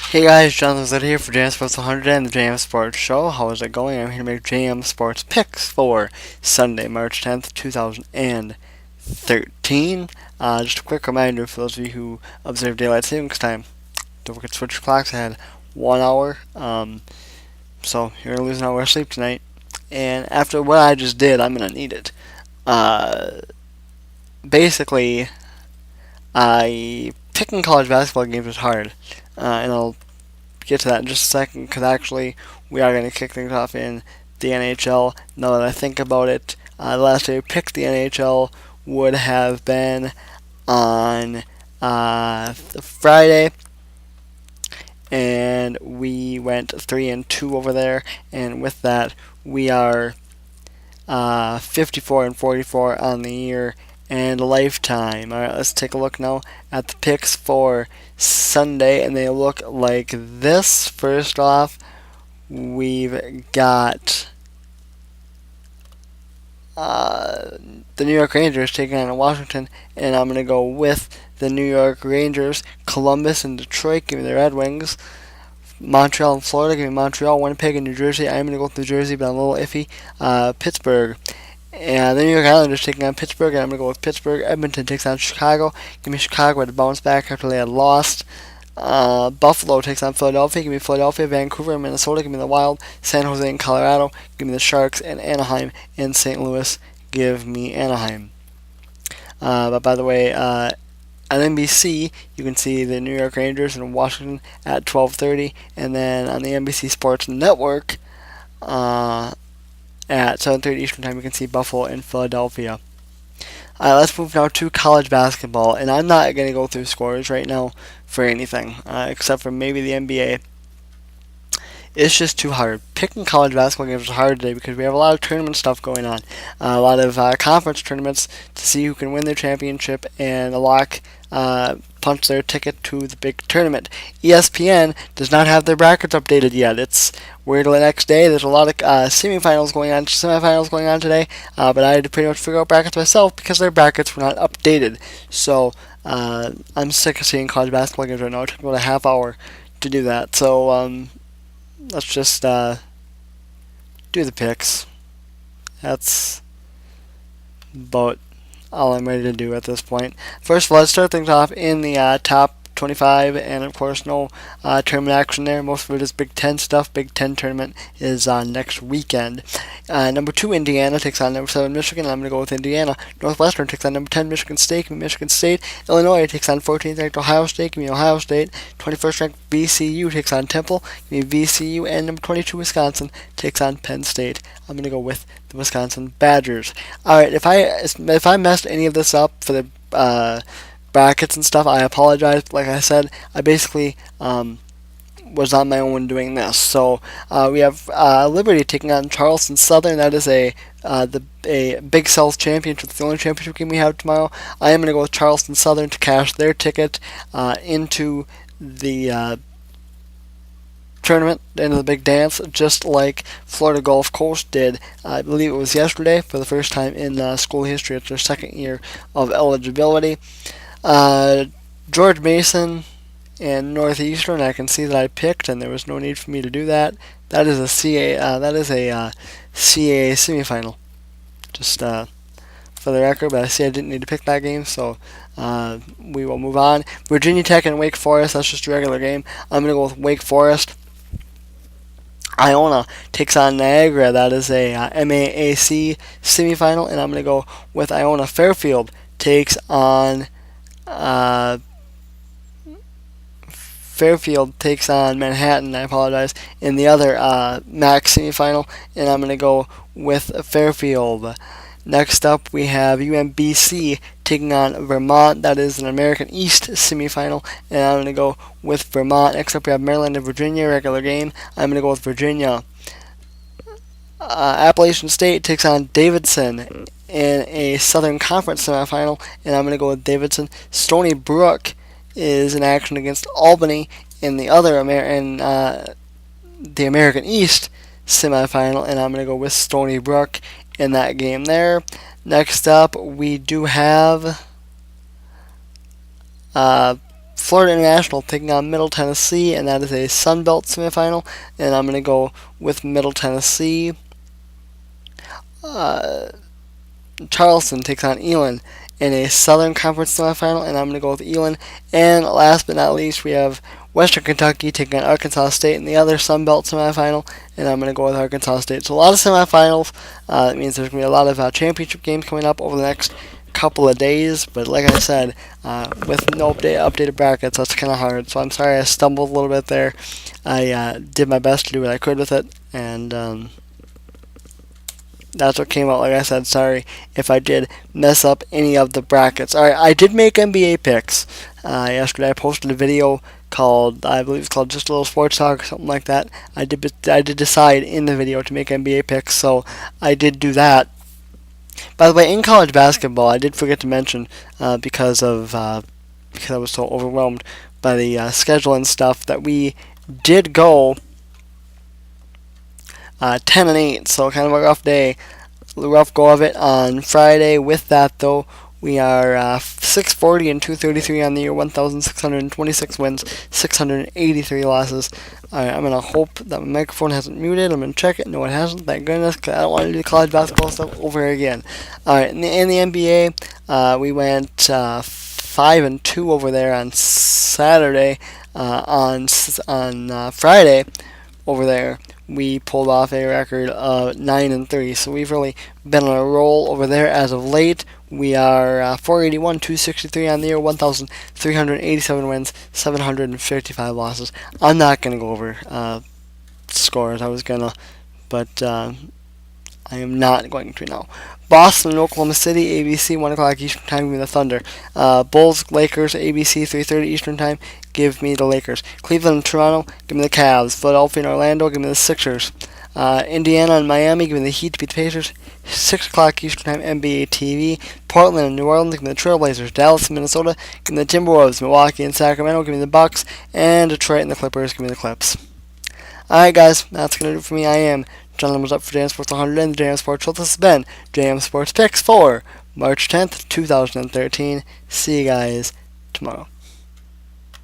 Hey guys, Jonathan here for JMSports 100 and the JMSports Show. How is it going? I'm here to make JMSports picks for Sunday, March 10th, 2013. Just a quick reminder for those of you who observe daylight savings time. Don't forget to switch your clocks ahead 1 hour. So you're going to lose an hour of sleep tonight. And after what I just did, I'm going to need it. Uh, Basically, picking college basketball games was hard. And I'll get to that in just a second because actually we are going to kick things off in the NHL. Now that I think about it, the last day we picked the NHL would have been on Friday, and we went 3-2 over there. And with that, we are 54-44 on the year and lifetime. All right, let's take a look now at the picks for Sunday, and they look like this. First off, we've got the New York Rangers taking on Washington, and I'm going to go with the New York Rangers. Columbus and Detroit, give me the Red Wings. Montreal and Florida, give me Montreal. Winnipeg and New Jersey, I'm going to go with New Jersey, but I'm a little iffy. Pittsburgh. And the New York Islanders taking on Pittsburgh, and I'm going to go with Pittsburgh. Edmonton takes on Chicago. Give me Chicago to bounce back after they had lost. Buffalo takes on Philadelphia. Give me Philadelphia. Vancouver and Minnesota. Give me the Wild. San Jose and Colorado. Give me the Sharks. And Anaheim and St. Louis. Give me Anaheim. But by the way, on NBC, you can see the New York Rangers and Washington at 12:30, and then on the NBC Sports Network at 7:30 Eastern Time, you can see Buffalo and Philadelphia. Let's move now to college basketball, and I'm not going to go through scores right now for anything, except for maybe the NBA. It's just too hard. Picking college basketball games is hard today because we have a lot of tournament stuff going on. A lot of conference tournaments to see who can win their championship and lock punch their ticket to the big tournament. ESPN does not have their brackets updated yet. We're the next day. There's a lot of semifinals going on today, but I had to pretty much figure out brackets myself because their brackets were not updated. So I'm sick of seeing college basketball games right now. It took about a half hour to do that. So let's just do the picks. That's about all I'm ready to do at this point. First of all, let's start things off in the top 25, and of course no tournament action there. Most of it is Big Ten stuff. Big Ten tournament is next weekend. Number 2, Indiana takes on number 7, Michigan. I'm going to go with Indiana. Northwestern takes on number 10, Michigan State. Give me Michigan State. Illinois takes on 14th ranked Ohio State. Give me Ohio State. 21st ranked VCU takes on Temple. Give me VCU. And number 22, Wisconsin takes on Penn State. I'm going to go with the Wisconsin Badgers. All right, if I messed any of this up for the brackets and stuff, I apologize. Like I said, I basically was on my own doing this. So we have Liberty taking on Charleston Southern. That is a Big South Championship. It's the only championship game we have tomorrow. I am going to go with Charleston Southern to cash their ticket into the tournament, into the big dance, just like Florida Gulf Coast did. I believe it was yesterday for the first time in school history. It's their second year of eligibility. George Mason and Northeastern, I can see that I picked, and there was no need for me to do that. That is a CAA semifinal. Just for the record, but I see I didn't need to pick that game, so we will move on. Virginia Tech and Wake Forest. That's just a regular game. I'm gonna go with Wake Forest. Iona takes on Niagara. That is a MAAC semifinal, and I'm going to go with Iona. Fairfield takes on Manhattan. I apologize. In the other MAC semifinal, and I'm going to go with Fairfield. Next up, we have UMBC taking on Vermont. That is an American East semifinal, and I'm going to go with Vermont. Next up, we have Maryland and Virginia, regular game. I'm going to go with Virginia. Appalachian State takes on Davidson in a Southern Conference semifinal, and I'm going to go with Davidson. Stony Brook is in action against Albany in the other the American East semifinal, and I'm going to go with Stony Brook in that game there. Next up, we do have Florida International taking on Middle Tennessee, and that is a Sun Belt semifinal. And I'm going to go with Middle Tennessee. Charleston takes on Elon in a Southern Conference semifinal, and I'm going to go with Elon. And last but not least, we have Western Kentucky taking on Arkansas State in the other Sun Belt semifinal, and I'm going to go with Arkansas State. So a lot of semifinals. That means there's going to be a lot of championship games coming up over the next couple of days. But like I said, with no updated brackets, that's kind of hard. So I'm sorry I stumbled a little bit there. I did my best to do what I could with it, and that's what came out. Like I said, sorry if I did mess up any of the brackets. Alright, I did make NBA picks. Yesterday I posted a video called, I believe it's called Just a Little Sports Talk or something like that. I did decide in the video to make NBA picks, so I did do that. By the way, in college basketball, I did forget to mention, because I was so overwhelmed by the schedule and stuff, that we did go 10-8, so kind of a rough day, rough go of it on Friday. With that, though, we are 640 and 233 on the year, 1,626 wins, 683 losses. Alright, I'm gonna hope that my microphone hasn't muted. I'm gonna check it. No, it hasn't. Thank goodness, because I don't want to do the college basketball stuff over again. Alright, in the NBA, we went 5-2 over there on Saturday. On Friday, over there, we pulled off a record of 9-3. So we've really been on a roll over there as of late. We are 481, 263 on the year, 1,387 wins, 755 losses. I'm not going to go over scores. I was going to, but I am not going to now. Boston and Oklahoma City, ABC, 1 o'clock Eastern Time, give me the Thunder. Bulls, Lakers, ABC, 3:30 Eastern Time, give me the Lakers. Cleveland and Toronto, give me the Cavs. Philadelphia and Orlando, give me the Sixers. Indiana and Miami, give me the Heat to beat the Pacers. 6 o'clock Eastern Time, NBA TV. Portland and New Orleans, give me the Trailblazers. Dallas and Minnesota, give me the Timberwolves. Milwaukee and Sacramento, give me the Bucks. And Detroit and the Clippers, give me the Clips. Alright guys, that's going to do it for me. I am John Lemons up for JMSports 100 and the JMSports Show. This has been JMSports Picks for March 10th, 2013. See you guys tomorrow.